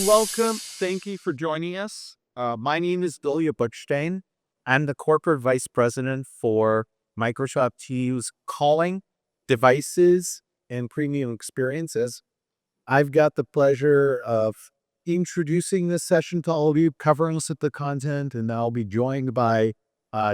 Welcome. Thank you for joining us. My name is Ilya Bukshteyn. I'm the corporate vice president for Microsoft Teams Calling, Devices, and Premium Experiences. I've got the pleasure of introducing this session to all of you, covering us with the content, and I'll be joined by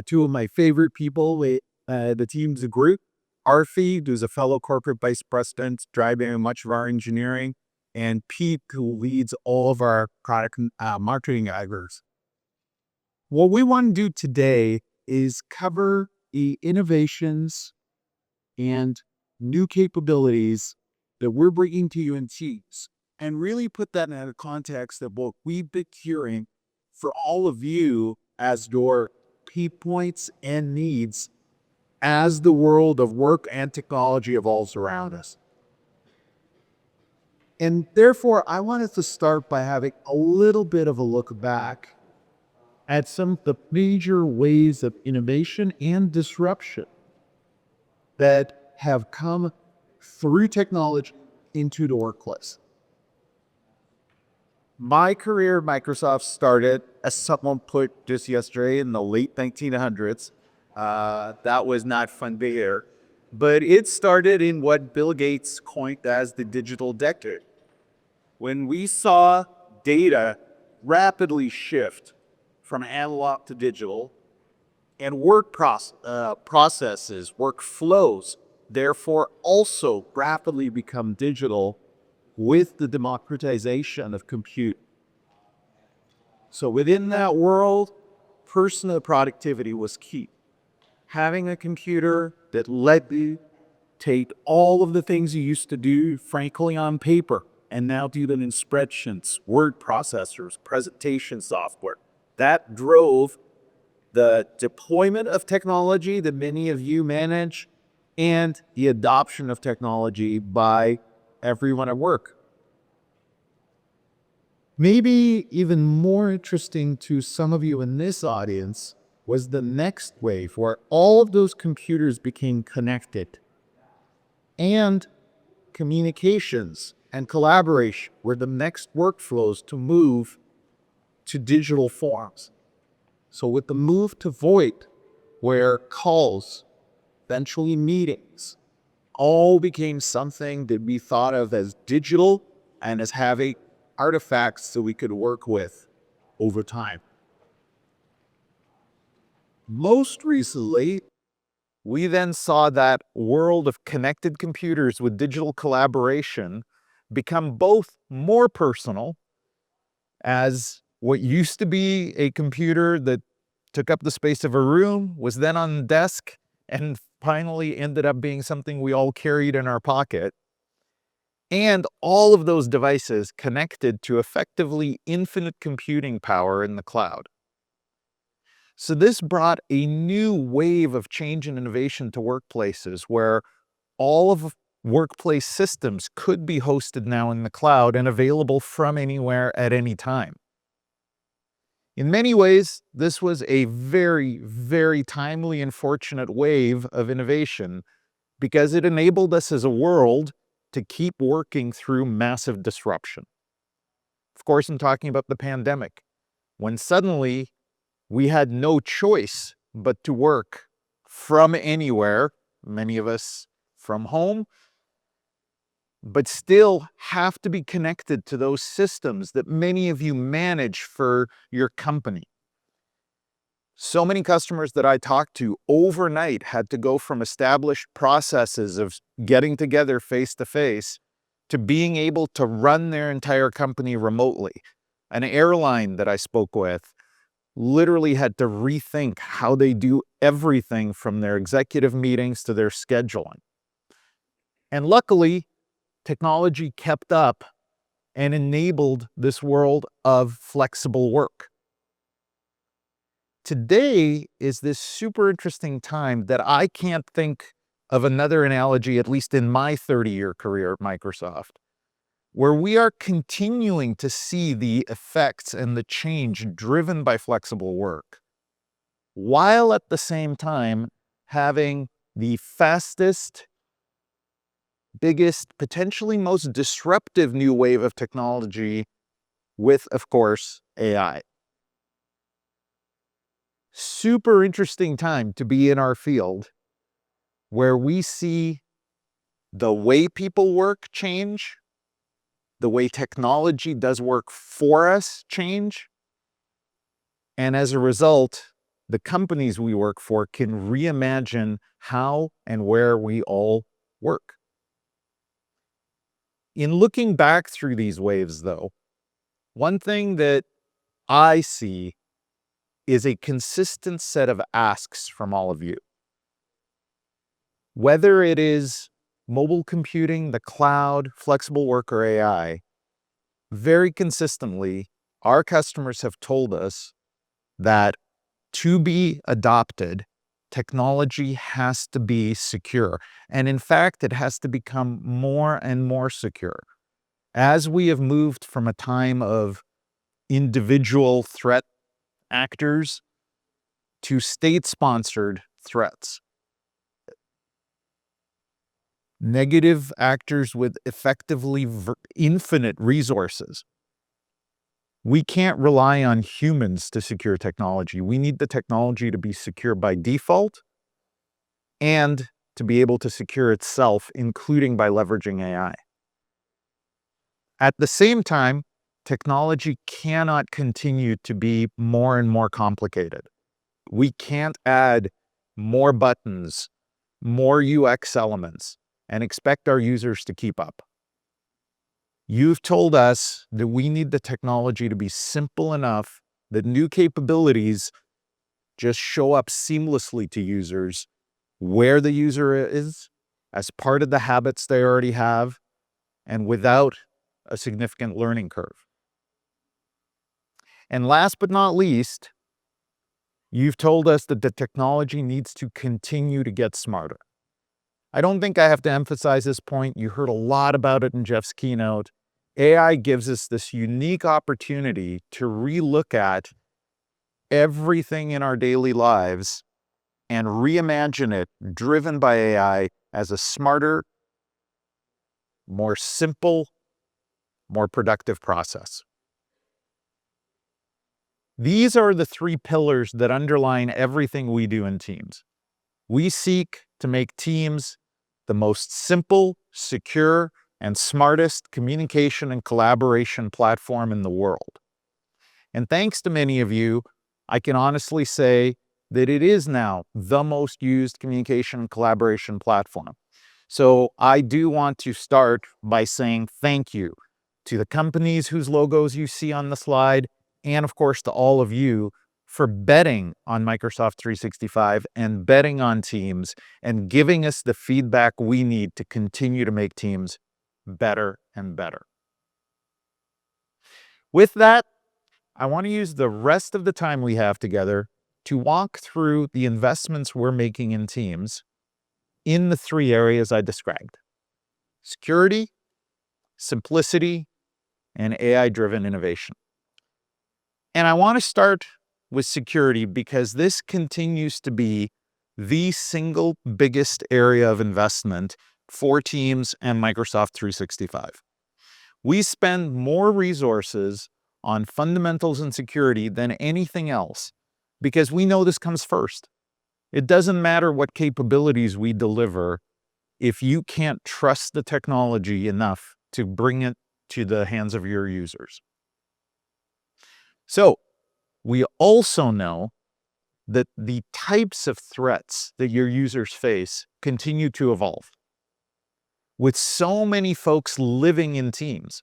two of my favorite people with the Teams group. Aarthi, who's a fellow corporate vice president, driving much of our engineering, and Pete, who leads all of our product marketing efforts. What we want to do today is cover the innovations and new capabilities that we're bringing to you in Teams, and really put that in a context of what we've been hearing for all of you as your pain points and needs as the world of work and technology evolves around us. And therefore, I wanted to start by having a little bit of a look back at some of the major ways of innovation and disruption that have come through technology into the workplace. My career at Microsoft started, as someone put just yesterday, in the late 1900s. That was not fun to hear. But it started in what Bill Gates coined as the digital decade, when we saw data rapidly shift from analog to digital, and work processes, workflows, therefore also rapidly become digital with the democratization of compute. So within that world, personal productivity was key. Having a computer that let you take all of the things you used to do, frankly, on paper, and now do them in spreadsheets, word processors, presentation software. That drove the deployment of technology that many of you manage and the adoption of technology by everyone at work. Maybe even more interesting to some of you in this audience was the next wave, where all of those computers became connected, and communications and collaboration were the next workflows to move to digital forms. So with the move to VoIP, where calls, eventually meetings, all became something that we thought of as digital and as having artifacts that we could work with over time. Most recently, we then saw that world of connected computers with digital collaboration become both more personal, as what used to be a computer that took up the space of a room was then on the desk and finally ended up being something we all carried in our pocket. And all of those devices connected to effectively infinite computing power in the cloud. So this brought a new wave of change and innovation to workplaces, where all of workplace systems could be hosted now in the cloud and available from anywhere at any time. In many ways, this was a very, very timely and fortunate wave of innovation, because it enabled us as a world to keep working through massive disruption. Of course, I'm talking about the pandemic, when suddenly we had no choice but to work from anywhere, many of us from home, but still have to be connected to those systems that many of you manage for your company. So many customers that I talked to overnight had to go from established processes of getting together face-to-face to being able to run their entire company remotely. An airline that I spoke with literally had to rethink how they do everything from their executive meetings to their scheduling. And luckily, technology kept up and enabled this world of flexible work. Today is this super interesting time that I can't think of another analogy, at least in my 30-year career at Microsoft, where we are continuing to see the effects and the change driven by flexible work, while at the same time having the fastest, biggest, potentially most disruptive new wave of technology with, of course, AI. Super interesting time to be in our field where we see the way people work change, the way technology does work for us change, and as a result, the companies we work for can reimagine how and where we all work. In looking back through these waves, though, one thing that I see is a consistent set of asks from all of you. Whether it is mobile computing, the cloud, flexible work, or AI, very consistently, our customers have told us that to be adopted, technology has to be secure. And in fact, it has to become more and more secure. As we have moved from a time of individual threat actors to state-sponsored threats, negative actors with effectively infinite resources, we can't rely on humans to secure technology. We need the technology to be secure by default and to be able to secure itself, including by leveraging AI. At the same time, technology cannot continue to be more and more complicated. We can't add more buttons, more UX elements, and expect our users to keep up. You've told us that we need the technology to be simple enough that new capabilities just show up seamlessly to users where the user is, as part of the habits they already have, and without a significant learning curve. And last but not least, you've told us that the technology needs to continue to get smarter. I don't think I have to emphasize this point. You heard a lot about it in Jeff's keynote. AI gives us this unique opportunity to relook at everything in our daily lives and reimagine it, driven by AI, as a smarter, more simple, more productive process. These are the three pillars that underline everything we do in Teams. We seek to make Teams the most simple, secure, and smartest communication and collaboration platform in the world. And thanks to many of you, I can honestly say that it is now the most used communication and collaboration platform. So I do want to start by saying thank you to the companies whose logos you see on the slide, and of course to all of you for betting on Microsoft 365 and betting on Teams and giving us the feedback we need to continue to make Teams better and better. With that, I want to use the rest of the time we have together to walk through the investments we're making in Teams in the three areas I described: security, simplicity, and AI-driven innovation. And I want to start with security because this continues to be the single biggest area of investment for Teams and Microsoft 365. We spend more resources on fundamentals and security than anything else because we know this comes first. It doesn't matter what capabilities we deliver if you can't trust the technology enough to bring it to the hands of your users. So, we also know that the types of threats that your users face continue to evolve. With so many folks living in Teams,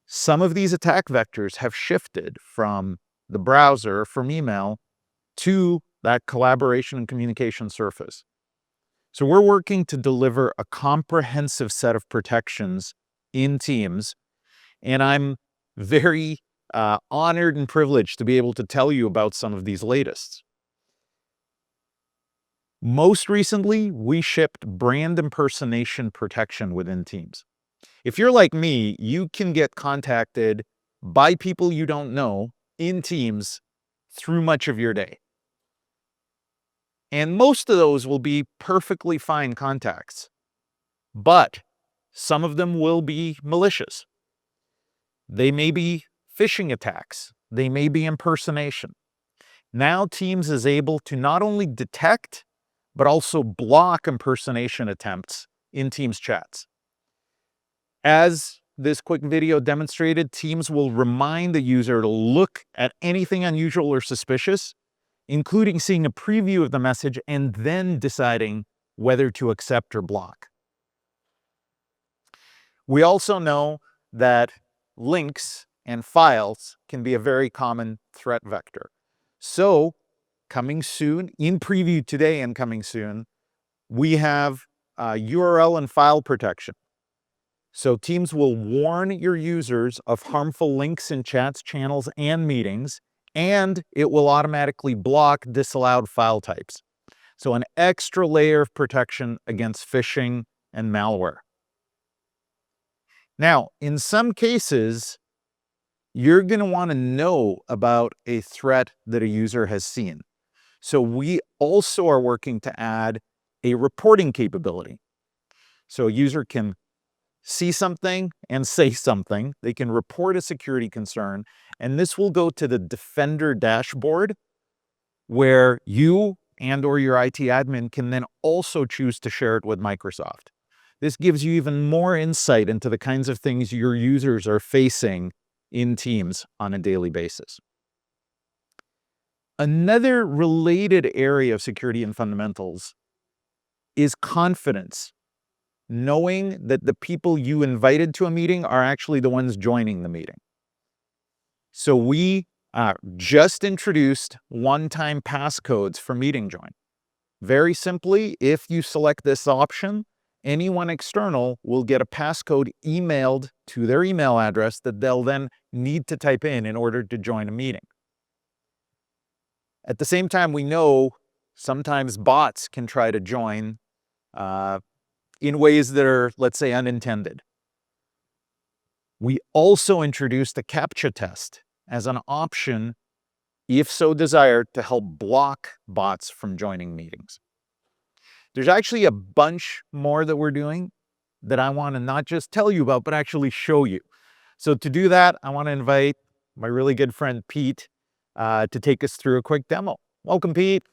some of these attack vectors have shifted from the browser, from email, to that collaboration and communication surface. So we're working to deliver a comprehensive set of protections in Teams, and I'm very honored and privileged to be able to tell you about some of these latest. Most recently, we shipped brand impersonation protection within Teams. If you're like me, you can get contacted by people you don't know in Teams through much of your day. And most of those will be perfectly fine contacts, but some of them will be malicious. They may be phishing attacks. They may be impersonation. Now Teams is able to not only detect, but also block impersonation attempts in Teams chats. As this quick video demonstrated, Teams will remind the user to look at anything unusual or suspicious, including seeing a preview of the message and then deciding whether to accept or block. We also know that links and files can be a very common threat vector. So, coming soon, in preview today and coming soon, we have URL and file protection. So Teams will warn your users of harmful links in chats, channels, and meetings, and it will automatically block disallowed file types. So an extra layer of protection against phishing and malware. Now, in some cases, you're going to want to know about a threat that a user has seen. So we also are working to add a reporting capability. So a user can see something and say something. They can report a security concern, and this will go to the Defender dashboard where you and or your IT admin can then also choose to share it with Microsoft. This gives you even more insight into the kinds of things your users are facing in Teams on a daily basis. Another related area of security and fundamentals is confidence. Knowing that the people you invited to a meeting are actually the ones joining the meeting. So we just introduced one-time passcodes for meeting join. Very simply, if you select this option, anyone external will get a passcode emailed to their email address that they'll then need to type in order to join a meeting. At the same time, we know sometimes bots can try to join in ways that are, let's say, unintended. We also introduced a CAPTCHA test as an option, if so desired, to help block bots from joining meetings. There's actually a bunch more that we're doing that I want to not just tell you about, but actually show you. So to do that, I want to invite my really good friend Pete to take us through a quick demo. Welcome, Pete.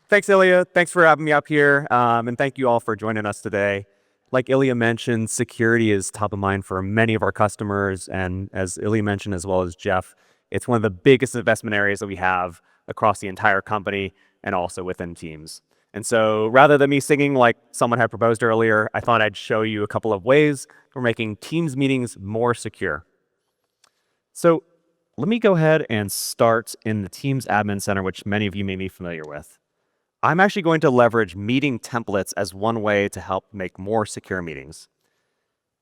Thanks, Ilya. Thanks for having me up here. And thank you all for joining us today. Like Ilya mentioned, security is top of mind for many of our customers. And as Ilya mentioned, as well as Jeff, it's one of the biggest investment areas that we have across the entire company and also within Teams. And so rather than me singing like someone had proposed earlier, I thought I'd show you a couple of ways for making Teams meetings more secure. So let me go ahead and start in the Teams Admin Center, which many of you may be familiar with. I'm actually going to leverage meeting templates as one way to help make more secure meetings.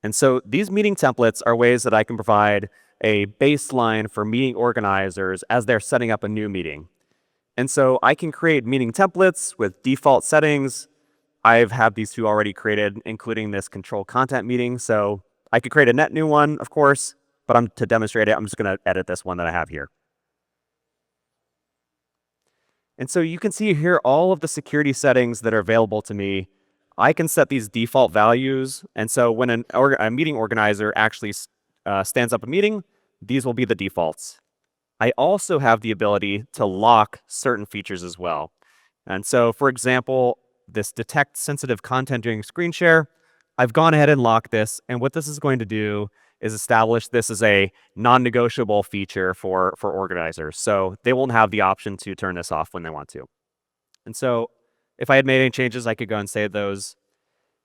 And so these meeting templates are ways that I can provide a baseline for meeting organizers as they're setting up a new meeting. And so I can create meeting templates with default settings. I have these two already created, including this control content meeting. So I could create a net new one, of course, but to demonstrate it, I'm just going to edit this one that I have here. And so you can see here all of the security settings that are available to me. I can set these default values. And so when a meeting organizer actually stands up a meeting, these will be the defaults. I also have the ability to lock certain features as well. And so, for example, this detect sensitive content during screen share, I've gone ahead and locked this. And what this is going to do is establish this as a non-negotiable feature for organizers. So they won't have the option to turn this off when they want to. And so if I had made any changes, I could go and save those.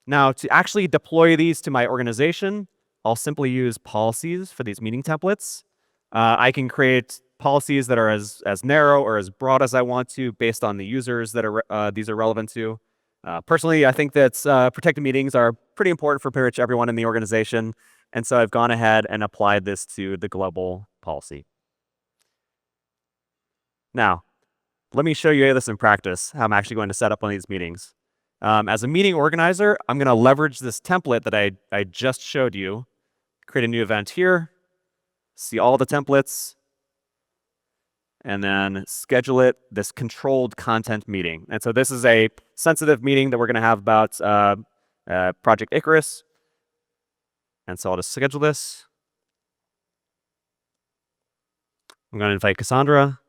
Now, to actually deploy these to my organization, I'll simply use policies for these meeting templates. I can create policies that are as narrow or as broad as I want to based on the users that these are relevant to. Personally, I think that protected meetings are pretty important for pretty much everyone in the organization. And so I've gone ahead and applied this to the global policy. Now, let me show you this in practice, how I'm actually going to set up one of these meetings. As a meeting organizer, I'm going to leverage this template that I just showed you, create a new event here, see all the templates, and then schedule it, this controlled content meeting. And so this is a sensitive meeting that we're going to have about Project Icarus. And so I'll just schedule this. I'm going to invite Cassandra.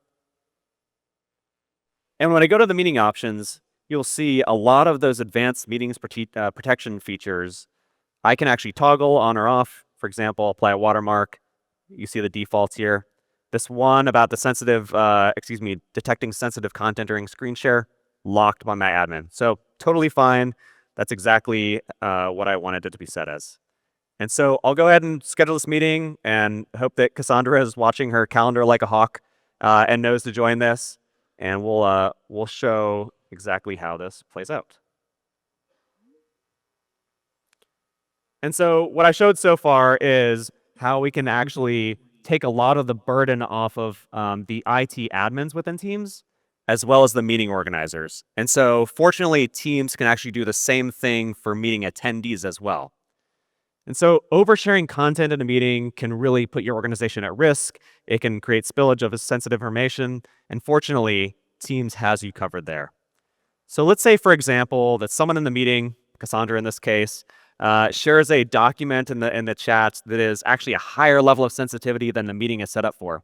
And when I go to the meeting options, you'll see a lot of those advanced meetings protection features. I can actually toggle on or off. For example, apply a watermark. You see the defaults here. This one about the detecting sensitive content during screen share, locked by my admin. So totally fine. That's exactly what I wanted it to be set as. And so I'll go ahead and schedule this meeting and hope that Cassandra is watching her calendar like a hawk and knows to join this. And we'll show exactly how this plays out. And so what I showed so far is how we can actually take a lot of the burden off of the IT admins within Teams, as well as the meeting organizers. And so fortunately, Teams can actually do the same thing for meeting attendees as well. And so oversharing content in a meeting can really put your organization at risk. It can create spillage of sensitive information. And fortunately, Teams has you covered there. So let's say, for example, that someone in the meeting, Cassandra in this case, shares a document in the chat that is actually a higher level of sensitivity than the meeting is set up for.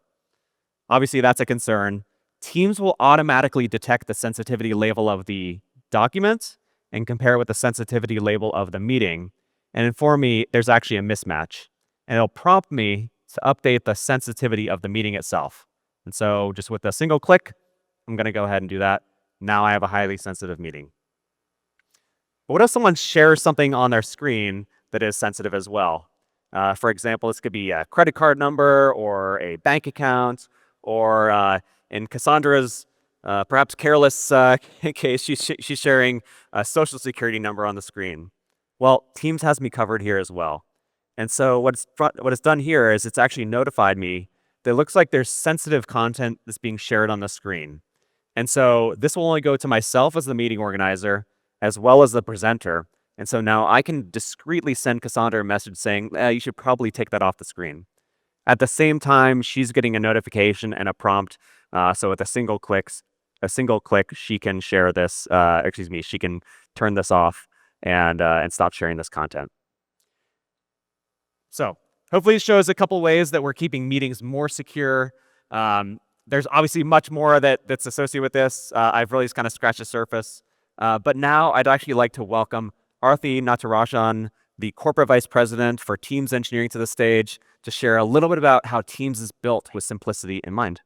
Obviously, that's a concern. Teams will automatically detect the sensitivity label of the document and compare it with the sensitivity label of the meeting and inform me there's actually a mismatch. And it'll prompt me to update the sensitivity of the meeting itself. And so just with a single click, I'm going to go ahead and do that. Now I have a highly sensitive meeting. But what if someone shares something on their screen that is sensitive as well? For example, this could be a credit card number or a bank account, or in Cassandra's perhaps careless case, she's sharing a social security number on the screen. Well, Teams has me covered here as well. And so what it's done here is it's actually notified me that it looks like there's sensitive content that's being shared on the screen. And so this will only go to myself as the meeting organizer, as well as the presenter. And so now I can discreetly send Cassandra a message saying, you should probably take that off the screen. At the same time, she's getting a notification and a prompt. So with a single click, she can share this, she can turn this off and stop sharing this content. So hopefully it shows a couple ways that we're keeping meetings more secure. There's obviously much more that's associated with this. I've really just kind of scratched the surface. But now I'd actually like to welcome Aarthi Natarajan, the Corporate Vice President for Teams Engineering, to the stage to share a little bit about how Teams is built with simplicity in mind.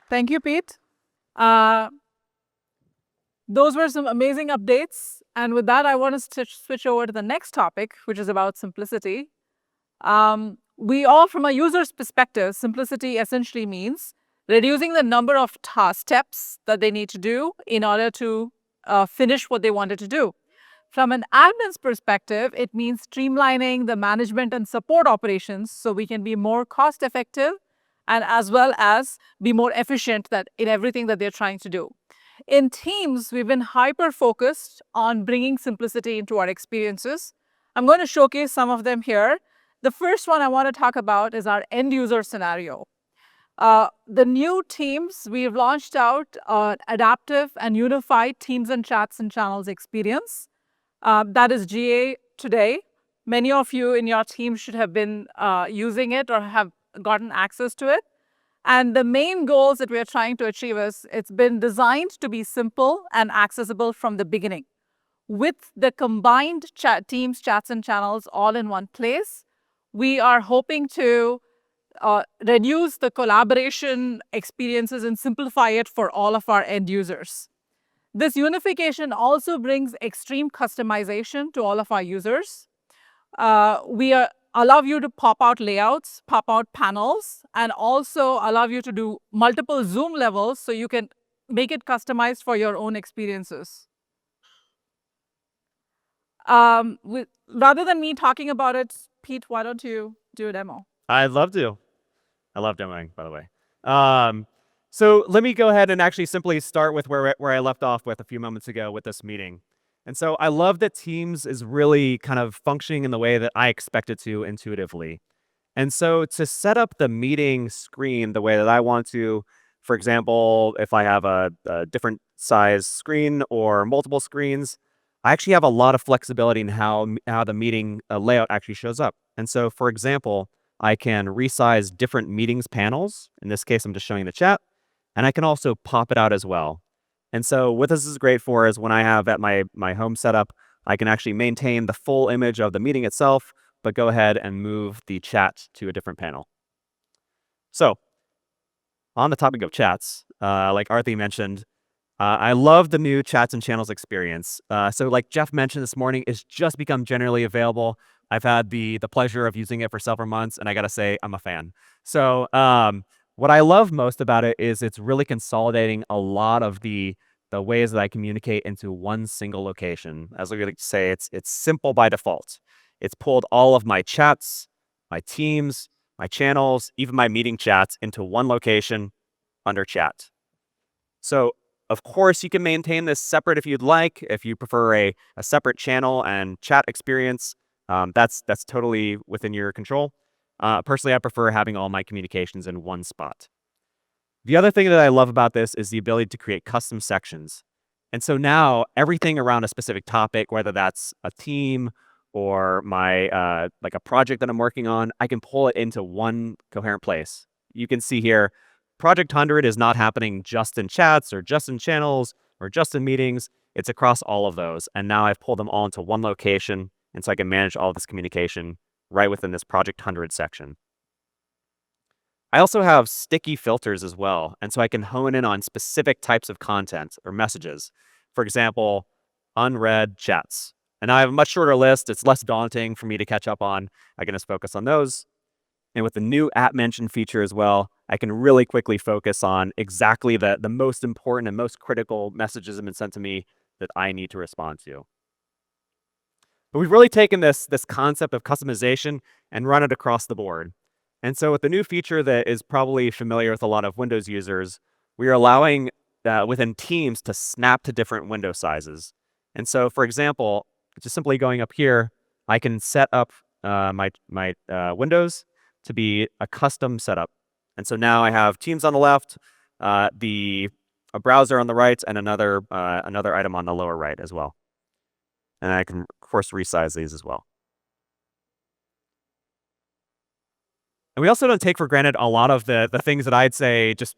Thank you, Pete. Those were some amazing updates. And with that, I want to switch over to the next topic, which is about simplicity. We all, from a user's perspective, simplicity essentially means reducing the number of steps that they need to do in order to finish what they wanted to do. From an admin's perspective, it means streamlining the management and support operations so we can be more cost effective and as well as be more efficient in everything that they're trying to do. In Teams, we've been hyper-focused on bringing simplicity into our experiences. I'm going to showcase some of them here. The first one I want to talk about is our end-user scenario. The new Teams, we've launched out an adaptive and unified Teams and chats and channels experience. That is GA today. Many of you in your team should have been using it or have gotten access to it. And the main goals that we are trying to achieve is it's been designed to be simple and accessible from the beginning. With the combined Teams, chats, and channels all in one place, we are hoping to reduce the collaboration experiences and simplify it for all of our end users. This unification also brings extreme customization to all of our users. We allow you to pop out layouts, pop out panels, and also allow you to do multiple zoom levels so you can make it customized for your own experiences. Rather than me talking about it, Pete, why don't you do a demo? I'd love to. I love demoing, by the way. So let me go ahead and actually simply start with where I left off with a few moments ago with this meeting. And so I love that Teams is really kind of functioning in the way that I expect it to intuitively. And so to set up the meeting screen the way that I want to, for example, if I have a different size screen or multiple screens, I actually have a lot of flexibility in how the meeting layout actually shows up. And so, for example, I can resize different meetings panels. In this case, I'm just showing the chat, and I can also pop it out as well. And so what this is great for is when I have at my home setup, I can actually maintain the full image of the meeting itself, but go ahead and move the chat to a different panel. So on the topic of chats, like Aarthi mentioned, I love the new chats and channels experience. So like Jeff mentioned this morning, it's just become generally available. I've had the pleasure of using it for several months, and I gotta say, I'm a fan. So what I love most about it is it's really consolidating a lot of the ways that I communicate into one single location. As we like to say, it's simple by default. It's pulled all of my chats, my teams, my channels, even my meeting chats into one location under chat. So of course, you can maintain this separate if you'd like. If you prefer a separate channel and chat experience, that's totally within your control. Personally, I prefer having all my communications in one spot. The other thing that I love about this is the ability to create custom sections. And so now everything around a specific topic, whether that's a team or my like a project that I'm working on, I can pull it into one coherent place. You can see here, Project 100 is not happening just in chats or just in channels or just in meetings. It's across all of those. And now I've pulled them all into one location. And so I can manage all of this communication right within this Project 100 section. I also have sticky filters as well. And so I can hone in on specific types of content or messages. For example, unread chats. And I have a much shorter list. It's less daunting for me to catch up on. I can just focus on those. And with the new app mention feature as well, I can really quickly focus on exactly the most important and most critical messages that have been sent to me that I need to respond to. But we've really taken this concept of customization and run it across the board. And so with the new feature that is probably familiar with a lot of Windows users, we are allowing within Teams to snap to different window sizes. And so, for example, just simply going up here, I can set up my windows to be a custom setup. And so now I have Teams on the left, a browser on the right, and another item on the lower right as well. And I can, of course, resize these as well. And we also don't take for granted a lot of the things that I'd say just,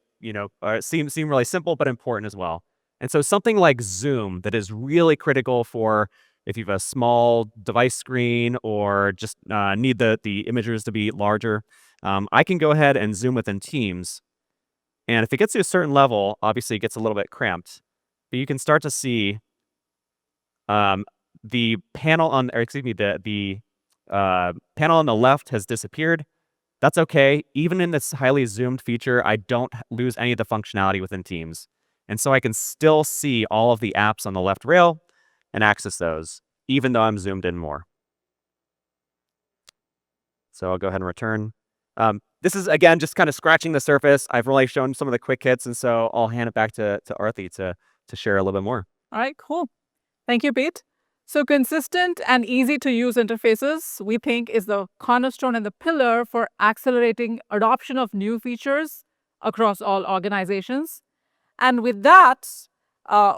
seem really simple but important as well. And so something like Zoom that is really critical for if you have a small device screen or just need the images to be larger, I can go ahead and zoom within Teams. And if it gets to a certain level, obviously it gets a little bit cramped. But you can start to see the panel on, or excuse me, the panel on the left has disappeared. That's okay. Even in this highly zoomed feature, I don't lose any of the functionality within Teams. And so I can still see all of the apps on the left rail and access those, even though I'm zoomed in more. So I'll go ahead and return. This is, again, just kind of scratching the surface. I've really shown some of the quick hits, and so I'll hand it back to Aarthi to share a little bit more. All right, cool. Thank you, Pete. So consistent and easy to use interfaces, we think, is the cornerstone and the pillar for accelerating adoption of new features across all organizations. And with that,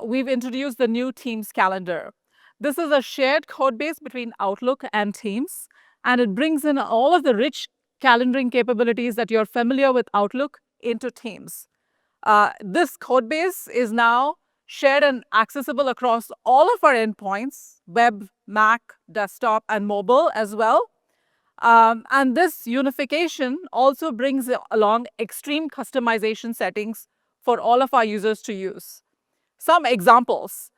we've introduced the new Teams calendar. This is a shared code base between Outlook and Teams, and it brings in all of the rich calendaring capabilities that you're familiar with Outlook into Teams. This code base is now shared and accessible across all of our endpoints, web, Mac, desktop, and mobile as well. And this unification also brings along extreme customization settings for all of our users to use. Some examples.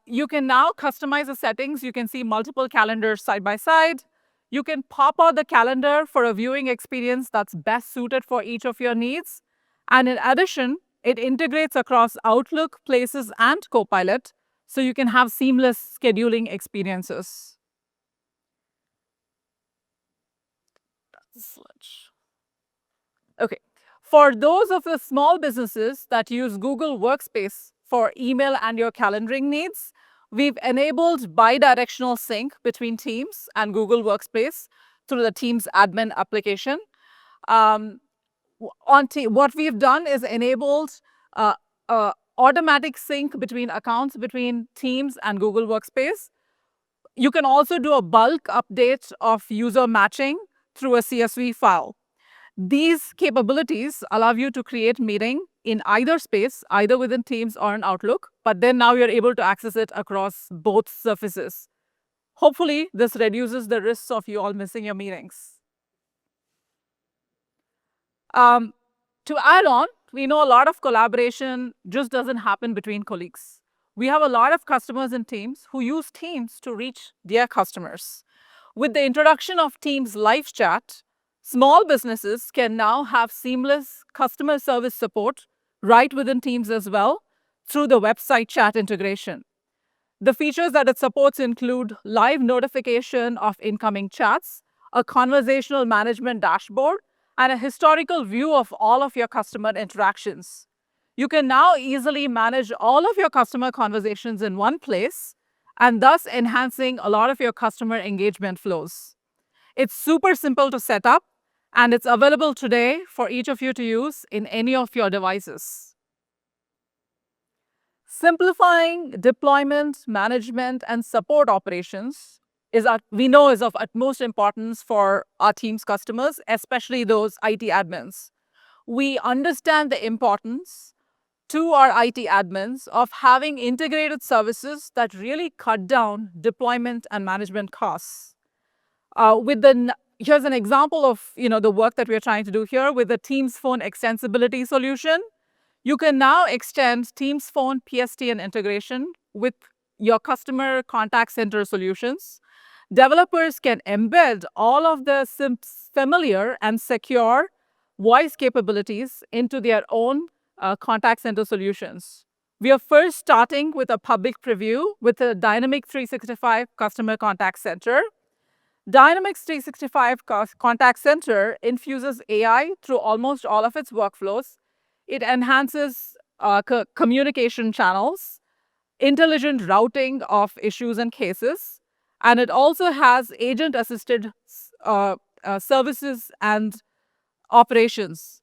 You can now customize the settings. You can see multiple calendars side by side. You can pop out the calendar for a viewing experience that's best suited for each of your needs. And in addition, it integrates across Outlook, Places, and Copilot, so you can have seamless scheduling experiences. Okay. For those of the small businesses that use Google Workspace for email and your calendaring needs, we've enabled bidirectional sync between Teams and Google Workspace through the Teams admin application. What we've done is enabled automatic sync between accounts between Teams and Google Workspace. You can also do a bulk update of user matching through a CSV file. These capabilities allow you to create meeting in either space, either within Teams or in Outlook, but then now you're able to access it across both surfaces. Hopefully, this reduces the risks of you all missing your meetings. To add on, we know a lot of collaboration just doesn't happen between colleagues. We have a lot of customers in Teams who use Teams to reach their customers. With the introduction of Teams Live Chat, small businesses can now have seamless customer service support right within Teams as well through the website chat integration. The features that it supports include live notification of incoming chats, a conversational management dashboard, and a historical view of all of your customer interactions. You can now easily manage all of your customer conversations in one place and thus enhancing a lot of your customer engagement flows. It's super simple to set up and it's available today for each of you to use in any of your devices. Simplifying deployment, management, and support operations we know is of utmost importance for our Teams customers, especially those IT admins. We understand the importance to our IT admins of having integrated services that really cut down deployment and management costs. Here's an example of the work that we're trying to do here with the Teams Phone extensibility solution. You can now extend Teams Phone PSTN integration with your customer contact center solutions. Developers can embed all of the familiar and secure voice capabilities into their own contact center solutions. We are first starting with a public preview with a Dynamics 365 Customer Contact Center. Dynamics 365 Contact Center infuses AI through almost all of its workflows. It enhances communication channels, intelligent routing of issues and cases, and it also has agent-assisted services and operations.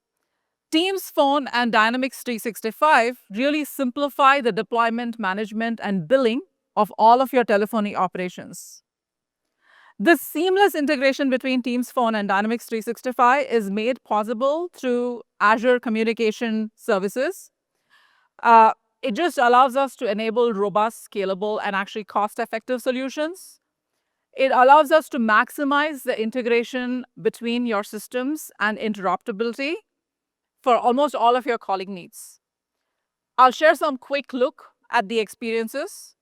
Teams Phone and Dynamics 365 really simplify the deployment, management, and billing of all of your telephony operations. This seamless integration between Teams Phone and Dynamics 365 is made possible through Azure Communication Services. It just allows us to enable robust, scalable, and actually cost-effective solutions. It allows us to maximize the integration between your systems and interoperability for almost all of your colleague needs. I'll share some quick look at the experiences.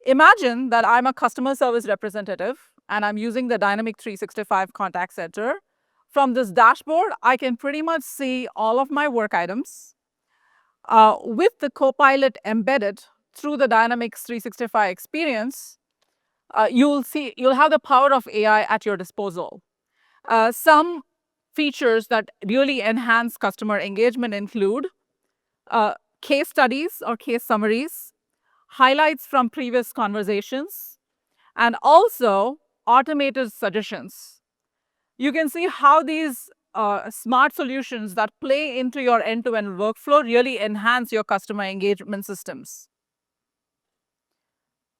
Imagine that I'm a customer service representative and I'm using the Dynamics 365 Contact Center. From this dashboard, I can pretty much see all of my work items. With the Copilot embedded through the Dynamics 365 experience, you'll have the power of AI at your disposal. Some features that really enhance customer engagement include case studies or case summaries, highlights from previous conversations, and also automated suggestions. You can see how these smart solutions that play into your end-to-end workflow really enhance your customer engagement systems.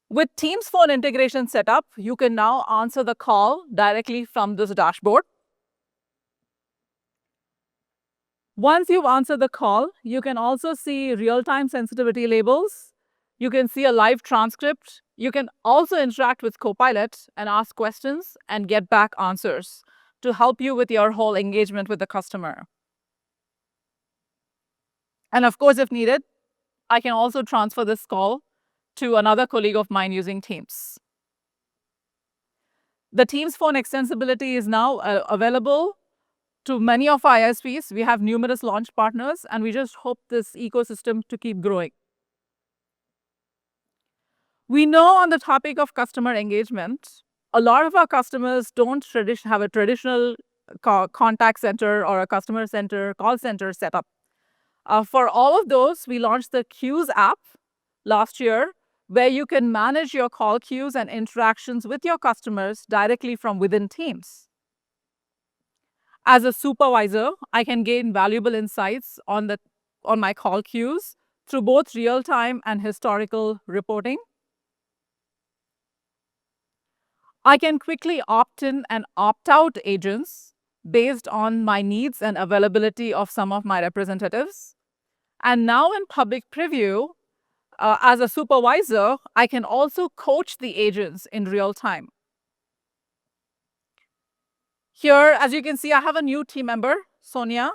With Teams Phone integration set up, you can now answer the call directly from this dashboard. Once you've answered the call, you can also see real-time sensitivity labels. You can see a live transcript. You can also interact with Copilot and ask questions and get back answers to help you with your whole engagement with the customer. And of course, if needed, I can also transfer this call to another colleague of mine using Teams. The Teams Phone extensibility is now available to many of our ISVs. We have numerous launch partners, and we just hope this ecosystem to keep growing. We know on the topic of customer engagement, a lot of our customers don't have a traditional contact center or a customer center, call center setup. For all of those, we launched the Queues app last year, where you can manage your call queues and interactions with your customers directly from within Teams. As a supervisor, I can gain valuable insights on the on my call queues through both real-time and historical reporting. I can quickly opt in and opt out agents based on my needs and availability of some of my representatives. And now in public preview, as a supervisor, I can also coach the agents in real time. Here, as you can see, I have a new team member, Sonia,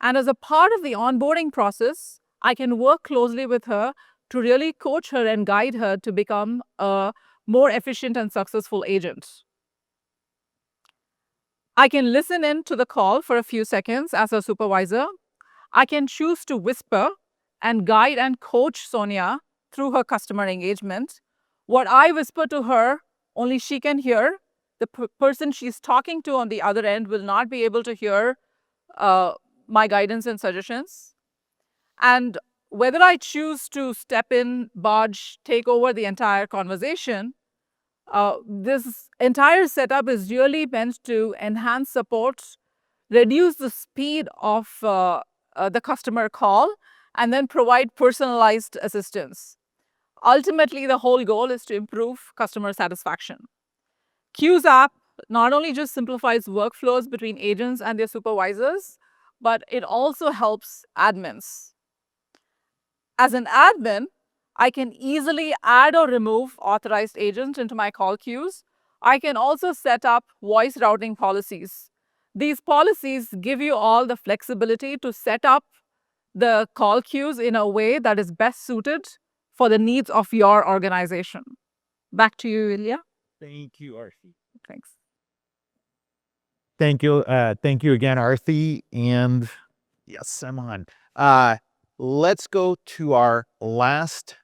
and as a part of the onboarding process, I can work closely with her to really coach her and guide her to become a more efficient and successful agent. I can listen in to the call for a few seconds as a supervisor. I can choose to whisper and guide and coach Sonia through her customer engagement. What I whisper to her, only she can hear. The person she's talking to on the other end will not be able to hear my guidance and suggestions. And whether I choose to step in, barge, take over the entire conversation, this entire setup is really meant to enhance support, reduce the speed of the customer call, and then provide personalized assistance. Ultimately, the whole goal is to improve customer satisfaction. Queues app not only just simplifies workflows between agents and their supervisors, but it also helps admins. As an admin, I can easily add or remove authorized agents into my call queues. I can also set up voice routing policies. These policies give you all the flexibility to set up the call queues in a way that is best suited for the needs of your organization. Back to you, Ilya. Thank you, Aarthi. Thanks. Thank you again, Aarthi. And yes, I'm on. Let's go to our last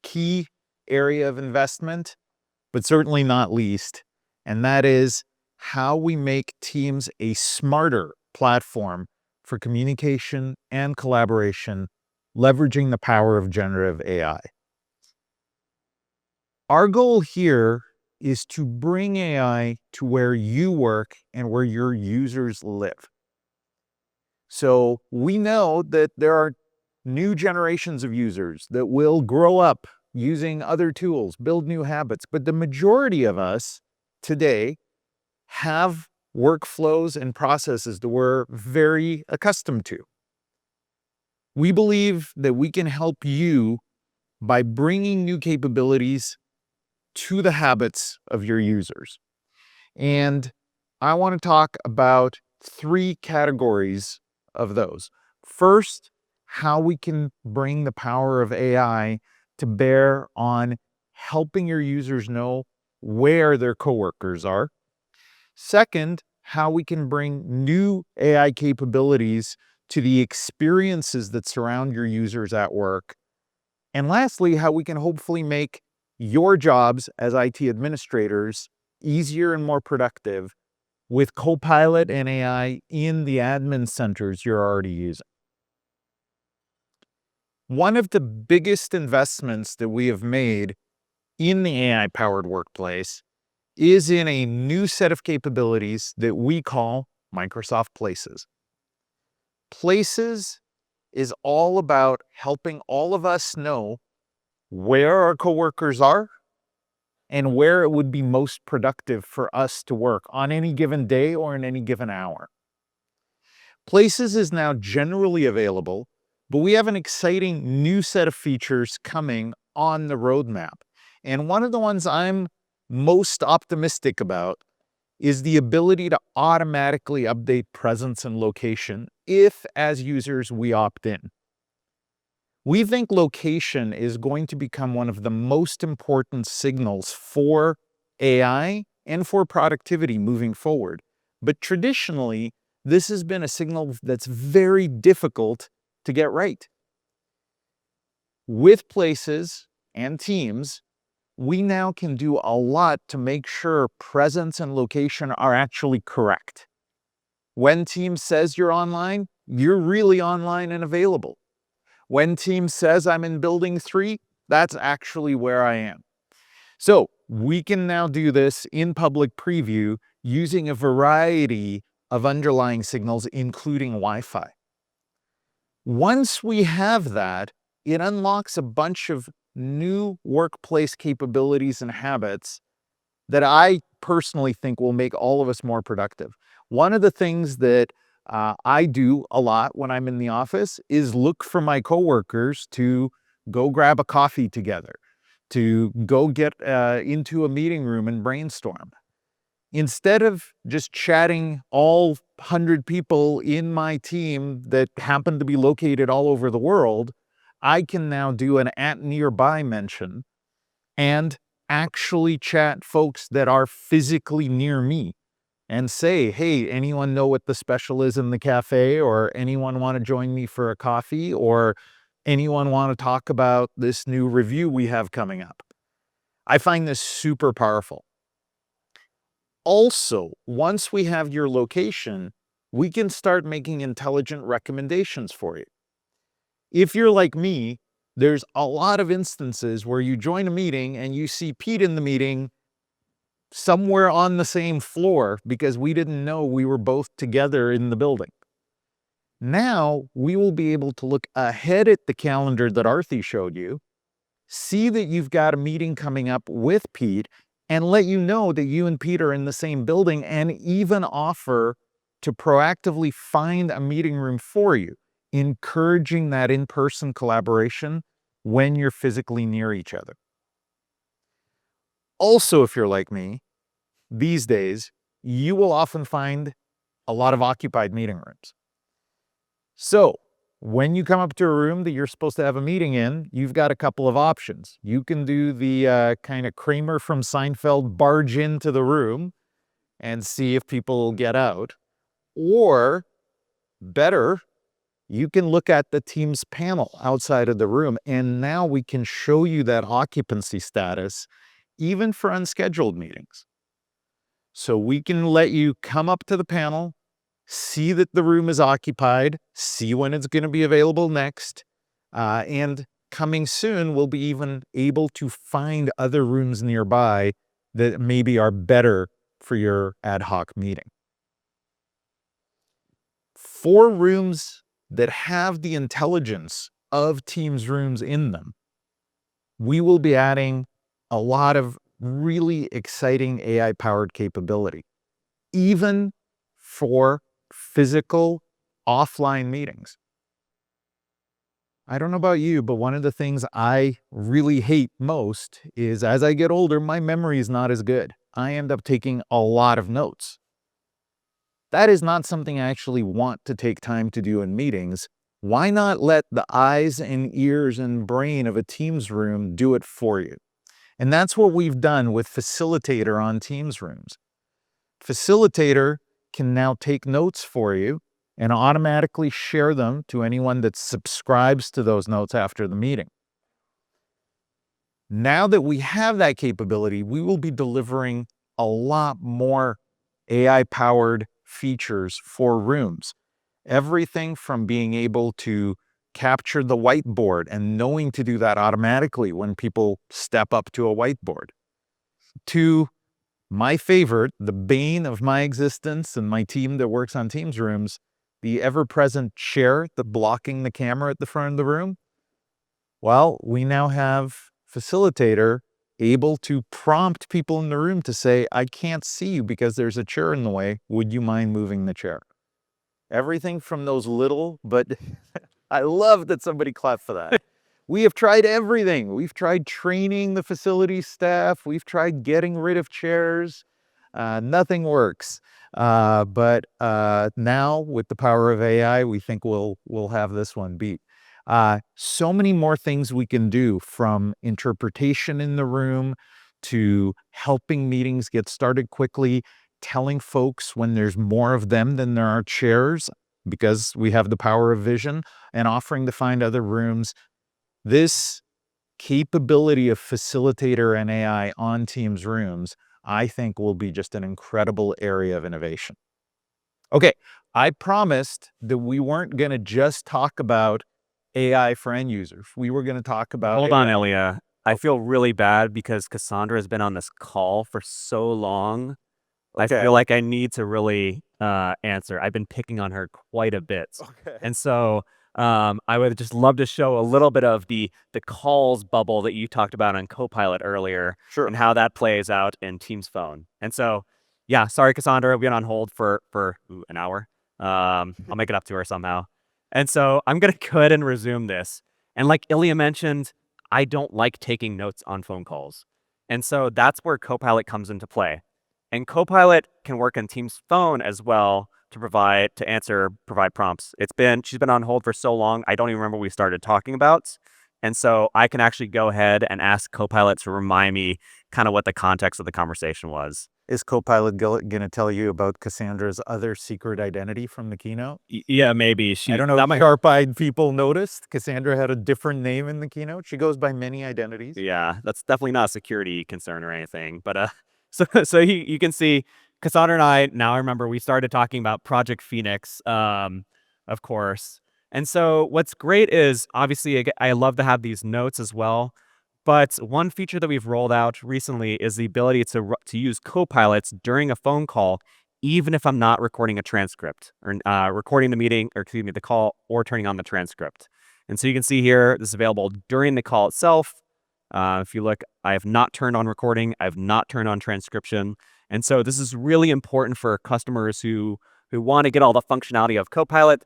key area of investment, but certainly not least, and that is how we make Teams a smarter platform for communication and collaboration, leveraging the power of generative AI. Our goal here is to bring AI to where you work and where your users live. So we know that there are new generations of users that will grow up using other tools, build new habits, but the majority of us today have workflows and processes that we're very accustomed to. We believe that we can help you by bringing new capabilities to the habits of your users. And I want to talk about 3 categories of those. First, how we can bring the power of AI to bear on helping your users know where their coworkers are. Second, how we can bring new AI capabilities to the experiences that surround your users at work. And lastly, how we can hopefully make your jobs as IT administrators easier and more productive with Copilot and AI in the admin centers you're already using. One of the biggest investments that we have made in the AI-powered workplace is in a new set of capabilities that we call Microsoft Places. Places is all about helping all of us know where our coworkers are and where it would be most productive for us to work on any given day or in any given hour. Places is now generally available, but we have an exciting new set of features coming on the roadmap. And one of the ones I'm most optimistic about is the ability to automatically update presence and location if, as users, we opt in. We think location is going to become one of the most important signals for AI and for productivity moving forward. But traditionally, this has been a signal that's very difficult to get right. With Places and Teams, we now can do a lot to make sure presence and location are actually correct. When Teams says you're online, you're really online and available. When Teams says I'm in building 3, that's actually where I am. So we can now do this in public preview using a variety of underlying signals, including Wi-Fi. Once we have that, it unlocks a bunch of new workplace capabilities and habits that I personally think will make all of us more productive. One of the things that I do a lot when I'm in the office is look for my coworkers to go grab a coffee together, to go get into a meeting room and brainstorm. Instead of just chatting all 100 people in my team that happen to be located all over the world, I can now do an at nearby mention and actually chat folks that are physically near me and say, hey, anyone know what the special is in the cafe? Or anyone want to join me for a coffee? Or anyone want to talk about this new review we have coming up? I find this super powerful. Also, once we have your location, we can start making intelligent recommendations for you. If you're like me, there's a lot of instances where you join a meeting and you see Pete in the meeting somewhere on the same floor because we didn't know we were both together in the building. Now we will be able to look ahead at the calendar that Aarthi showed you, see that you've got a meeting coming up with Pete, and let you know that you and Pete are in the same building, and even offer to proactively find a meeting room for you, encouraging that in-person collaboration when you're physically near each other. Also, if you're like me, these days, you will often find a lot of occupied meeting rooms. So when you come up to a room that you're supposed to have a meeting in, you've got a couple of options. You can do the kind of Kramer from Seinfeld barge into the room and see if people will get out. Or better, you can look at the Teams panel outside of the room, and now we can show you that occupancy status even for unscheduled meetings. So we can let you come up to the panel, see that the room is occupied, see when it's going to be available next, and coming soon, we'll be even able to find other rooms nearby that maybe are better for your ad hoc meeting. For rooms that have the intelligence of Teams rooms in them, we will be adding a lot of really exciting AI-powered capability, even for physical offline meetings. I don't know about you, but one of the things I really hate most is as I get older, my memory is not as good. I end up taking a lot of notes. That is not something I actually want to take time to do in meetings. Why not let the eyes and ears and brain of a Teams room do it for you? And that's what we've done with Facilitator on Teams rooms. Facilitator can now take notes for you and automatically share them to anyone that subscribes to those notes after the meeting. Now that we have that capability, we will be delivering a lot more AI-powered features for rooms. Everything from being able to capture the whiteboard and knowing to do that automatically when people step up to a whiteboard, to my favorite, the bane of my existence and my team that works on Teams rooms, the ever-present chair that's blocking the camera at the front of the room. Well, we now have Facilitator able to prompt people in the room to say, I can't see you because there's a chair in the way. Would you mind moving the chair? Everything from those little, but I love that somebody clapped for that. We have tried everything. We've tried training the facility staff. We've tried getting rid of chairs. Nothing works. But now with the power of AI, we think we'll have this one beat. So many more things we can do, from interpretation in the room to helping meetings get started quickly, telling folks when there's more of them than there are chairs because we have the power of vision, and offering to find other rooms. This capability of Facilitator and AI on Teams rooms, I think, will be just an incredible area of innovation. Okay, I promised that we weren't going to just talk about AI for end users. We were going to talk about Hold on, Ilya. I feel really bad because Cassandra has been on this call for so long. Okay. I feel like I need to really answer. I've been picking on her quite a bit. Okay. And so I would just love to show a little bit of the calls bubble that you talked about on Copilot earlier, Sure. and how that plays out in Teams Phone. And so, yeah, sorry, Cassandra, we've been on hold for an hour. I'll make it up to her somehow. And so I'm gonna go ahead and resume this. And like Ilya mentioned, I don't like taking notes on phone calls. And so that's where Copilot comes into play. And Copilot can work in Teams Phone as well to provide prompts. She's been on hold for so long, I don't even remember what we started talking about. And so I can actually go ahead and ask Copilot to remind me kind of what the context of the conversation was. Is Copilot going to tell you about Cassandra's other secret identity from the keynote? Yeah, maybe. I don't know if sharp-eyed people noticed. Cassandra had a different name in the keynote. She goes by many identities. Yeah, that's definitely not a security concern or anything. But so you can see Cassandra and I, now I remember we started talking about Project Phoenix, of course. And so what's great is, obviously, I love to have these notes as well. But one feature that we've rolled out recently is the ability to use Copilots during a phone call, even if I'm not recording a transcript or recording the meeting, or excuse me, the call, or turning on the transcript. And so you can see here, this is available during the call itself. If you look, I have not turned on recording. I have not turned on transcription. And so this is really important for customers who want to get all the functionality of Copilot,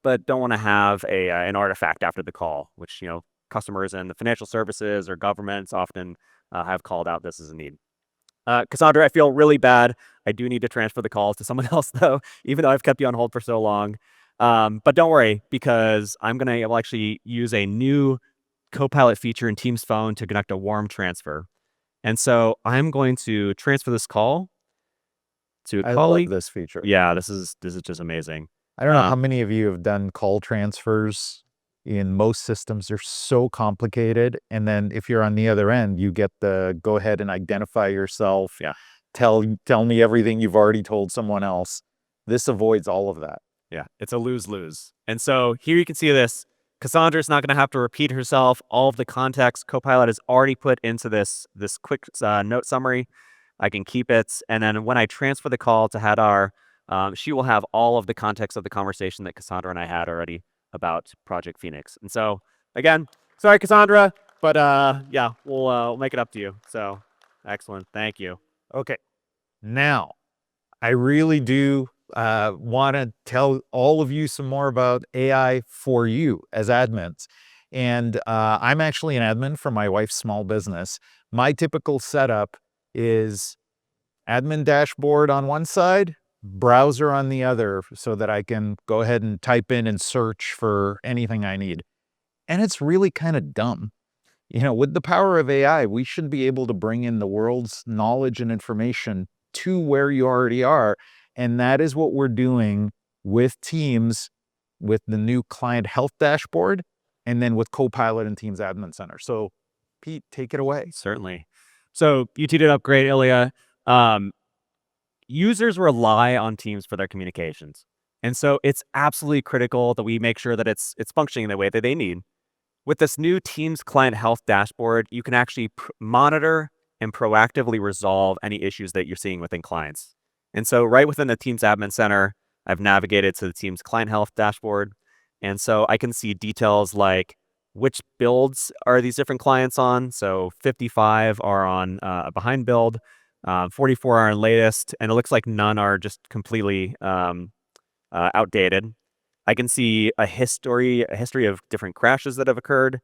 but don't want to have an artifact after the call, which, customers in the financial services or governments often have called out this as a need. Cassandra, I feel really bad. I do need to transfer the calls to someone else, though, even though I've kept you on hold for so long. But don't worry, because I'm going to actually use a new Copilot feature in Teams Phone to conduct a warm transfer. And so I'm going to transfer this call to a I colleague. love this feature. Yeah, this is just amazing. I don't know how many of you have done call transfers. In most systems, they're so complicated. And then if you're on the other end, you get the go ahead and identify yourself. Yeah. Tell me everything you've already told someone else. This avoids all of that. Yeah, it's a lose-lose. And so here you can see this. Cassandra's not going to have to repeat herself. All of the context Copilot has already put into this quick note summary. I can keep it. And then when I transfer the call to Hadar, she will have all of the context of the conversation that Cassandra and I had already about Project Phoenix. And so, again, sorry, Cassandra, but yeah, we'll make it up to you. So, excellent. Thank you. Okay. Now, I really do want to tell all of you some more about AI for you as admins. And I'm actually an admin for my wife's small business. My typical setup is admin dashboard on one side, browser on the other, so that I can go ahead and type in and search for anything I need. And it's really kind of dumb. With the power of AI, we should be able to bring in the world's knowledge and information to where you already are. And that is what we're doing with Teams, with the new client health dashboard, and then with Copilot and Teams Admin Center. So, Pete, take it away. Certainly. So you teed it up great, Ilya. Users rely on Teams for their communications. And so it's absolutely critical that we make sure that it's functioning the way that they need. With this new Teams Client Health dashboard, you can actually monitor and proactively resolve any issues that you're seeing within clients. And so right within the Teams Admin Center, I've navigated to the Teams Client Health dashboard. And so I can see details like which builds are these different clients on. So 55 are on a behind build. 44 are on latest, and it looks like none are just completely outdated. I can see a history of different crashes that have occurred,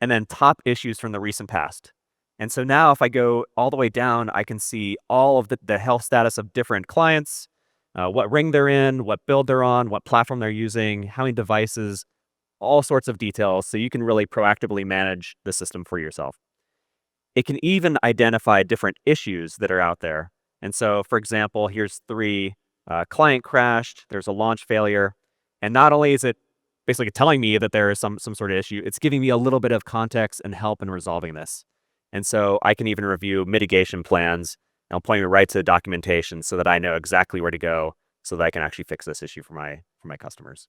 and then top issues from the recent past. And so now if I go all the way down, I can see all of the health status of different clients, what ring they're in, what build they're on, what platform they're using, how many devices, all sorts of details, so you can really proactively manage the system for yourself. It can even identify different issues that are out there. And so, for example, here's 3, client crashed, there's a launch failure. And not only is it basically telling me that there is some sort of issue, it's giving me a little bit of context and help in resolving this. And so I can even review mitigation plans, and I'll point me right to the documentation so that I know exactly where to go so that I can actually fix this issue for my customers.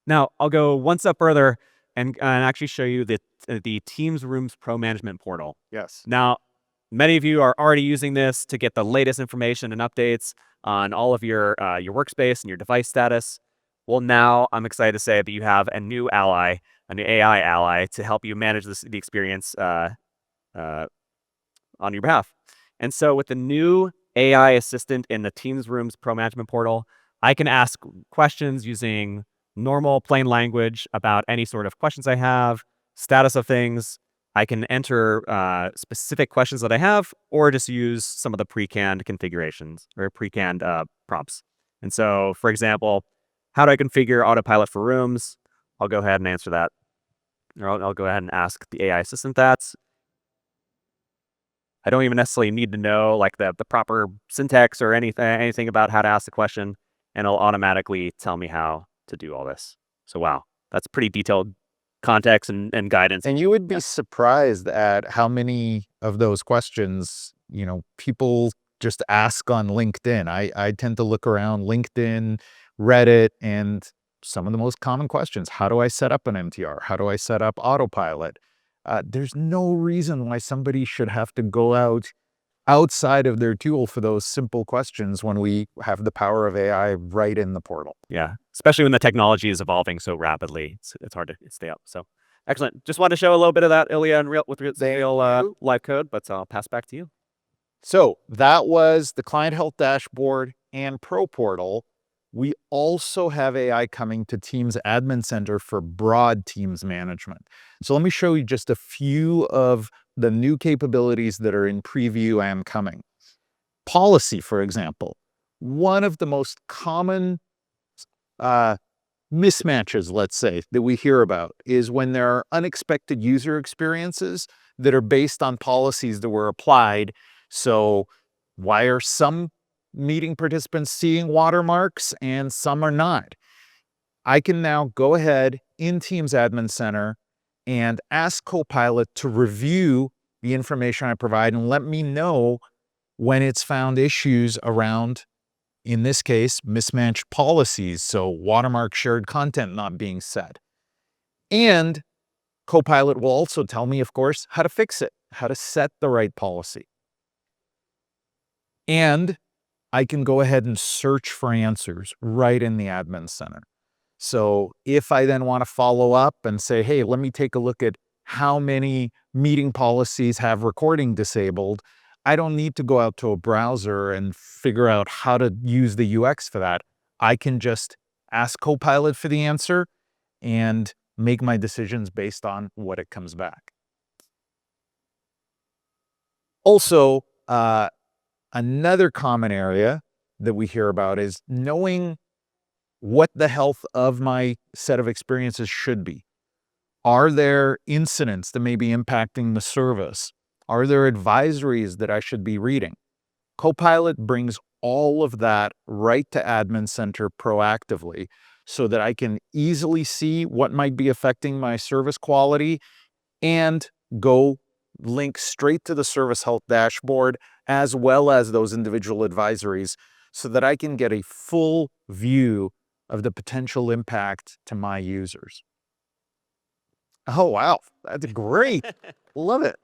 Now, I'll go one step further and actually show you the Teams Rooms Pro Management portal. Yes. Now, Many of you are already using this to get the latest information and updates on all of your workspace and your device status. Well, now I'm excited to say that you have a new ally, a new AI ally, to help you manage the experience on your behalf. And so with the new AI assistant in the Teams Rooms Pro Management Portal, I can ask questions using normal plain language about any sort of questions I have, status of things. I can enter specific questions that I have, or just use some of the pre-canned configurations or pre-canned prompts. And so, for example, how do I configure autopilot for rooms? I'll go ahead and answer that. Or I'll go ahead and ask the AI assistant that. I don't even necessarily need to know like the proper syntax or anything about how to ask the question, and it'll automatically tell me how to do all this. So wow, that's pretty detailed context and guidance. And you would be surprised at how many of those questions, people just ask on LinkedIn. I tend to look around LinkedIn, Reddit, and some of the most common questions. How do I set up an MTR? How do I set up autopilot? There's no reason why somebody should have to go outside of their tool for those simple questions when we have the power of AI right in the portal. Yeah, especially when the technology is evolving so rapidly, it's hard to stay up. So excellent. Just wanted to show a little bit of that, Ilya, and real live code, but I'll pass back to you. So that was the Client Health Dashboard and Pro Portal. We also have AI coming to Teams Admin Center for broad Teams management. So let me show you just a few of the new capabilities that are in preview and coming. Policy, for example. One of the most common mismatches, let's say, that we hear about is when there are unexpected user experiences that are based on policies that were applied. So why are some meeting participants seeing watermarks and some are not? I can now go ahead in Teams Admin Center and ask Copilot to review the information I provide and let me know when it's found issues around, in this case, mismatched policies, so watermark shared content not being set. And Copilot will also tell me, of course, how to fix it, how to set the right policy. And I can go ahead and search for answers right in the Admin Center. So if I then want to follow up and say, hey, let me take a look at how many meeting policies have recording disabled, I don't need to go out to a browser and figure out how to use the UX for that. I can just ask Copilot for the answer and make my decisions based on what it comes back. Also, another common area that we hear about is knowing what the health of my set of experiences should be. Are there incidents that may be impacting the service? Are there advisories that I should be reading? Copilot brings all of that right to Admin Center proactively so that I can easily see what might be affecting my service quality and go link straight to the service health dashboard as well as those individual advisories so that I can get a full view of the potential impact to my users. Oh, wow. That's great. Love it.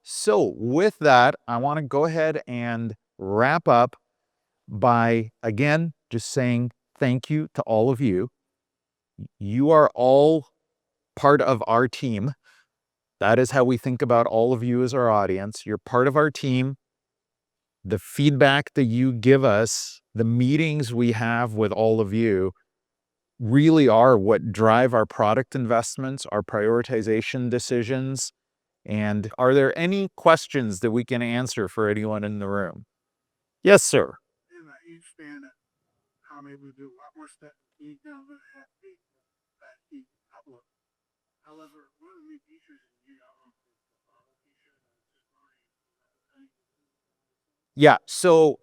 So with that, I want to go ahead and wrap up by, again, just saying thank you to all of you. You are all part of our team. That is how we think about all of you as our audience. You're part of our team. The feedback that you give us, the meetings we have with all of you really are what drive our product investments, our prioritization decisions. And are there any questions that we can answer for anyone in the room? Yes, sir. And I understand how maybe we do a lot more stuff in detail than that outlook. However, one of the new features in new outlook is the feature that Yeah, so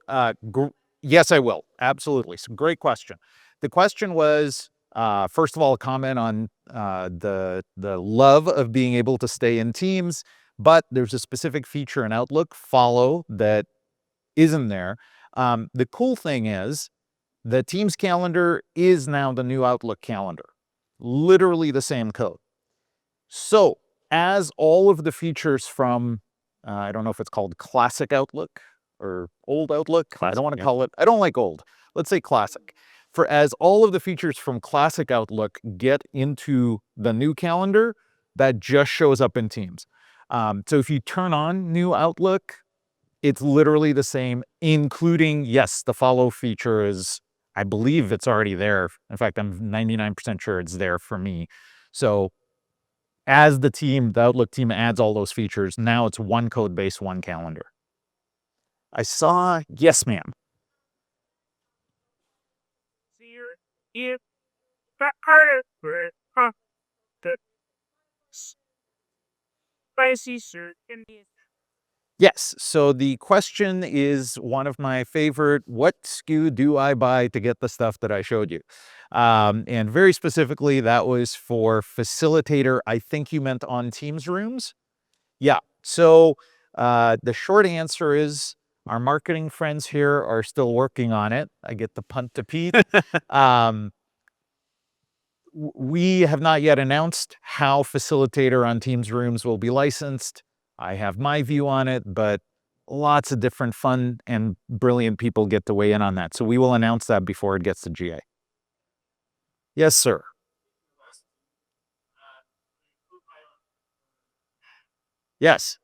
yes, I will. Absolutely. So great question. The question was, first of all, a comment on the love of being able to stay in Teams, but there's a specific feature in Outlook, Follow, that isn't there. The cool thing is the Teams calendar is now the new Outlook calendar, literally the same code. So as all of the features from I don't know if it's called Classic Outlook or Old Outlook. I Classic, don't want to yeah. call it, I don't like old. Let's say Classic. For as all of the features from Classic Outlook get into the new calendar, that just shows up in Teams. So if you turn on new Outlook, it's literally the same, including, yes, the follow feature is, I believe it's already there. In fact, I'm 99% sure it's there for me. So as the Outlook team adds all those features, now it's one code base, one calendar. I saw, yes, ma'am. If that harder for the spicy shirt in the Yes, so the question is one of my favorite, what SKU do I buy to get the stuff that I showed you? And very specifically, that was for facilitator. I think you meant on Teams rooms. Yeah, so the short answer is our marketing friends here are still working on it. I get the punt to Pete. We have not yet announced how facilitator on Teams rooms will be licensed. I have my view on it, but lots of different fun and brilliant people get to weigh in on that. So we will announce that before it gets to GA. Yes, sir. Yes.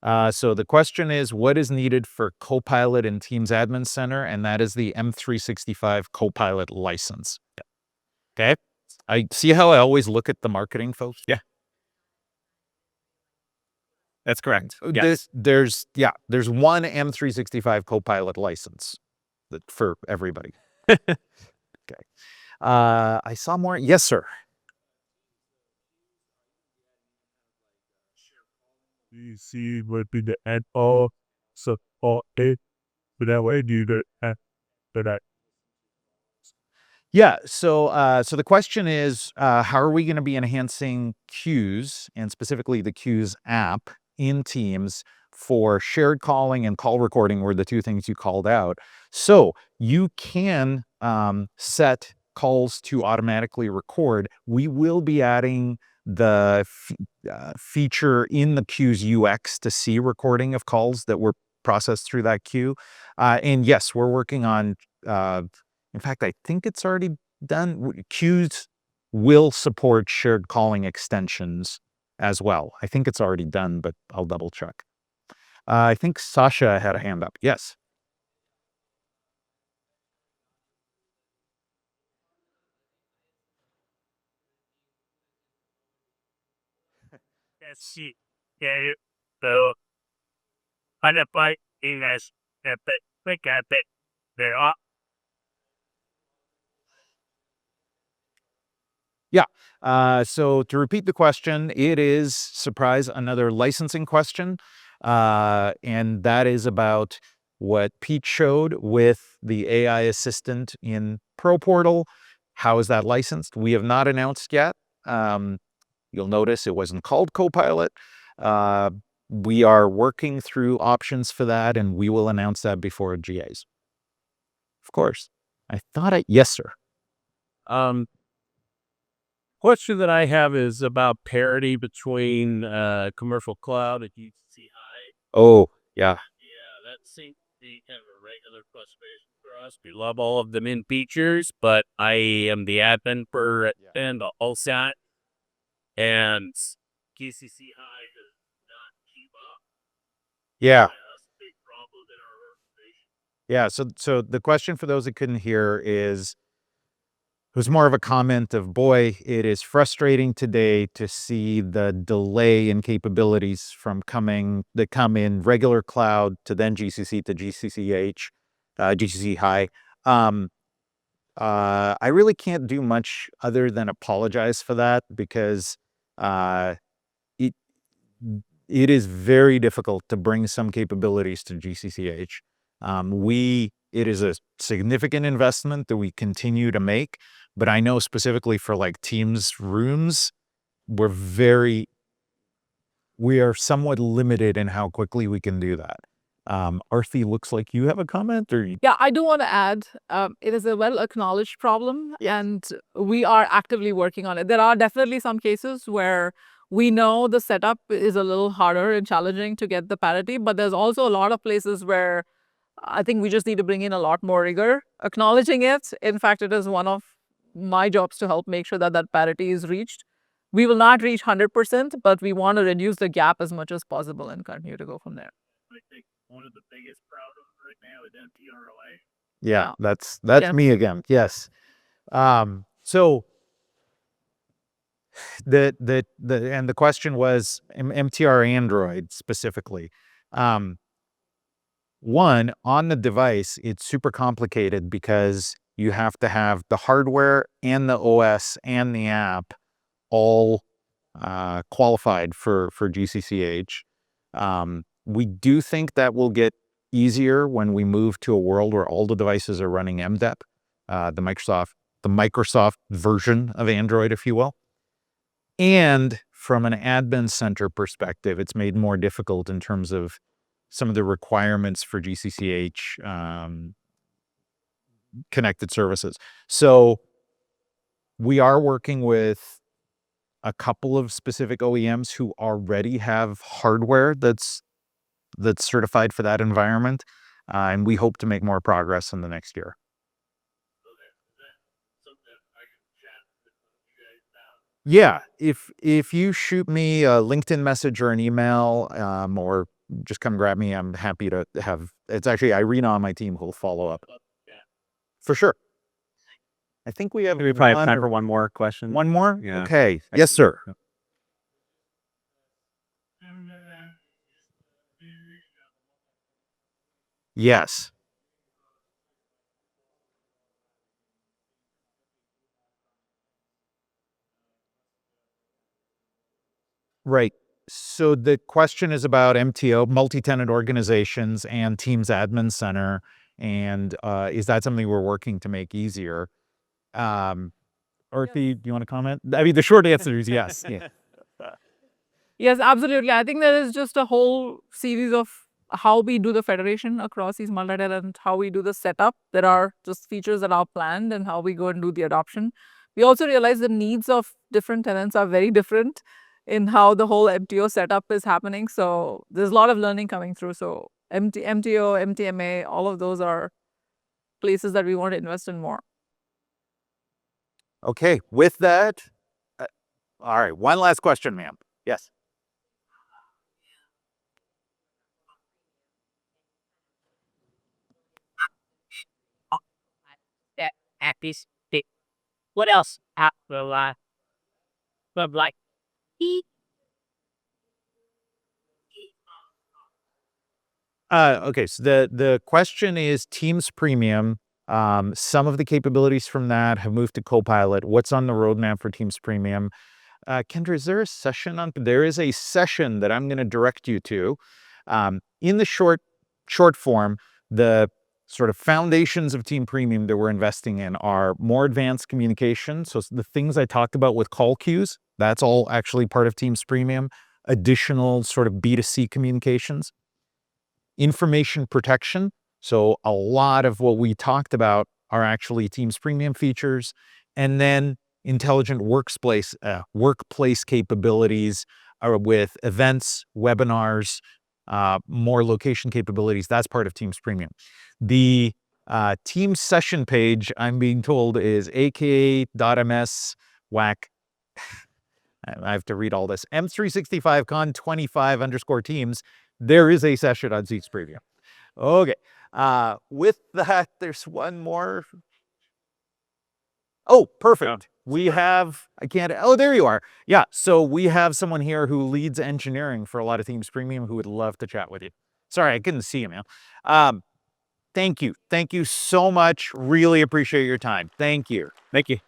So the question is, what is needed for Copilot in Teams Admin Center? And that is the M365 Copilot license. Okay. I see how I always look at the marketing folks. Yeah. That's correct. Yes. There's one M365 Copilot license for everybody. Okay. I saw more. Yes, sir. You see what be the end all support it, but that way do the but that Yeah. So the question is, how are we going to be enhancing queues and specifically the queues app in Teams for shared calling and call recording were the two things you called out. So you can set calls to automatically record. We will be adding the feature in the queues UX to see recording of calls that were processed through that queue. And yes, we're working on, in fact, I think it's already done. Queues will support shared calling extensions as well. I think it's already done, but I'll double check. I think Sasha had a hand up. Yes. that's it. Yeah, so on the bike is a bit quick a bit there are So to repeat the question, it is, surprise, another licensing question. And that is about what Pete showed with the AI assistant in Pro Portal. How is that licensed? We have not announced yet. You'll notice it wasn't called Copilot. We are working through options for that, and we will announce that before GAs. Of course. Yes, sir. Question that I have is about parity between commercial cloud and UC High. Oh, yeah. Yeah, that seems to be kind of a regular frustration for us. We love all of them in features, but I am the admin for and the OSAT, and GCC High does not keep up. Yeah. That's a big problem in our organization. Yeah, so the question for those that couldn't hear is, it was more of a comment of, boy, it is frustrating today to see the delay in capabilities that come in regular cloud to then GCC to GCCH, GCC High. I really can't do much other than apologize for that because it is very difficult to bring some capabilities to GCCH. It is a significant investment that we continue to make, but I know specifically for like Teams rooms, we are somewhat limited in how quickly we can do that. Aarthi, looks like you have a comment, or Yeah, I do want to add, it is a well-acknowledged problem, and we are actively working on it. There are definitely some cases where We know the setup is a little harder and challenging to get the parity, but there's also a lot of places where I think we just need to bring in a lot more rigor, acknowledging it. In fact, it is one of my jobs to help make sure that that parity is reached. We will not reach 100%, but we want to reduce the gap as much as possible and continue to go from there. I think one of the biggest proud of right now is MTROA. Yeah, Yeah. that's Yeah. me again. Yes. So the question was MTR Android specifically. One, on the device, it's super complicated because you have to have the hardware and the OS and the app all qualified for GCCH. We do think that will get easier when we move to a world where all the devices are running MDEP, the Microsoft version of Android, if you will. And from an admin center perspective, it's made more difficult in terms of some of the requirements for GCCH connected services. So we are working with a couple of specific OEMs who already have hardware that's certified for that environment, and we hope to make more progress in the next year. Yeah, if you shoot me a LinkedIn message or an email, or just come grab me, I'm happy to have. It's actually Irina on my team who'll follow up. For sure. I think we have We probably have one time or- for one more question. one more. Yeah. Okay. Yes, sir. Yes. Right. So the question is about MTO, multi-tenant organizations, and Teams Admin Center, and is that something we're working to make easier? Aarthi, do you want to comment? I mean, the short answer is yes. Yeah. Yes, absolutely. I think there is just a whole series of how we do the federation across these multi-tenant, how we do the setup. There are just features that are planned and how we go and do the adoption. We also realize the needs of different tenants are very different in how the whole MTO setup is happening. So there's a lot of learning coming through. So MTO, MTMA, all of those are places that we want to invest in more. Okay. With that, all right. One last question, ma'am. Yes. At this bit. What else? From like Okay, so the question is Teams Premium. Some of the capabilities from that have moved to Copilot. What's on the roadmap for Teams Premium? Kendra, is there a session on? There is a session that I'm going to direct you to. In the short form, the sort of foundations of Team Premium that we're investing in are more advanced communication. So the things I talked about with call queues, that's all actually part of Teams Premium. Additional sort of B2C communications. Information protection. So a lot of what we talked about are actually Teams Premium features. And then intelligent workplace capabilities with events, webinars, more location capabilities. That's part of Teams Premium. The Teams session page, I'm being told, is aka.ms whack. I have to read all this. M365 con 25 _ Teams. There is a session on Teams Premium. Okay. With that, there's one more. Oh, perfect. We have, there you are. Yeah, so we have someone here who leads engineering for a lot of Teams Premium who would love to chat with you. Sorry, I couldn't see you, man. Thank you. Thank you so much. Really appreciate your time. Thank you. Thank you.